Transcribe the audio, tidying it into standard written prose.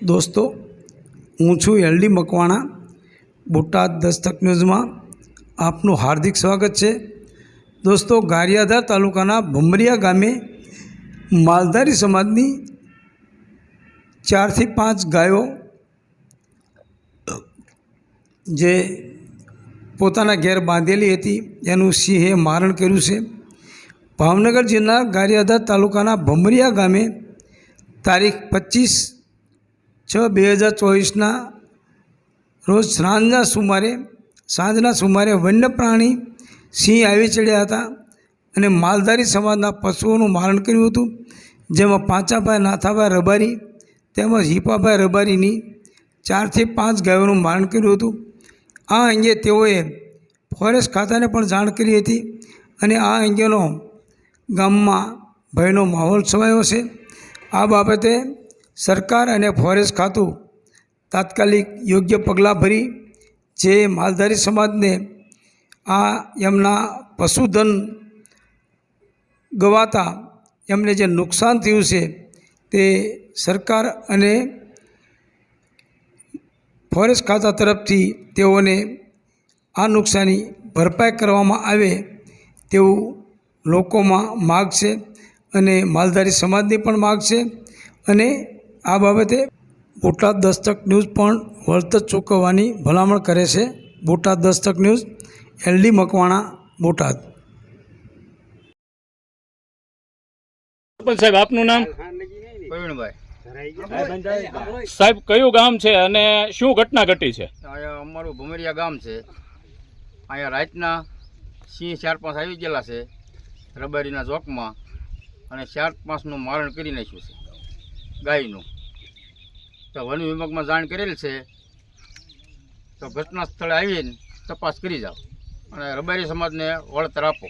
दोस्तों हूँ छूँ LD Makwana Botad Dastak news में आपनु हार्दिक स्वागत है। दोस्तों गारियाधार तालुकाना भमरिया गामे मालधारी समाजनी 4 થી 5 गायों जे पोताना घेर बांधेली हती एनु सिंहे मारण कर्युं छे। भावनगर जिल्ला गारियाधार तालुकाना भमरिया गामे तारीख 25/6/2024 रोज सांजना सुमारे वन्य प्राणी सिंह આવી ચડ્યા હતા અને માલધારી સમાજના પશુઓનું મારણ કર્યું હતું, જેમાં પાંચાભાઈ નાથાભાઈ રબારી તેમજ હિપાભાઈ રબારીની 4 થી 5 ગાયોનું મારણ કર્યું હતું। આ અંગે તેઓએ ફોરેસ્ટ ખાતાને પણ જાણ કરી હતી અને આ અંગેનો ગામમાં ભયનો માહોલ છવાયો છે। આ બાબતે સરકાર અને ફોરેસ્ટ ખાતું તાત્કાલિક યોગ્ય પગલાં ભરી જે માલધારી સમાજને આ એમના પશુધન ગવાતા એમને જે નુકસાન થયું છે તે સરકાર અને ફોરેસ્ટ ખાતા તરફથી તેઓને આ નુકસાની ભરપાઈ કરવામાં આવે તેવું લોકોમાં માગ છે અને માલધારી સમાજની પણ માગ છે અને આ બાબતે બોટાદ દસ્તક ન્યૂઝ પણ વળતર ચૂકવવાની ભલામણ કરે છે। Botad Dastak news LD Makwana Botad. સાહેબ આપનું નામ? પ્રવીણભાઈ સાહેબ કયું ગામ છે અને શું ઘટના ઘટી છે? અહીંયા અમારું ભમરિયા ગામ છે। અહીંયા રાતના સિંહ 4-5 આવી ગયેલા છે રબારીના ચોકમાં અને 4-5નું મારણ કરી નાખ્યું છે ગાયનું। તો વન વિભાગમાં જાણ કરેલ છે તો ઘટના સ્થળે આવીને તપાસ કરી જાઓ અને રબારી સમાજને વળતર આપો।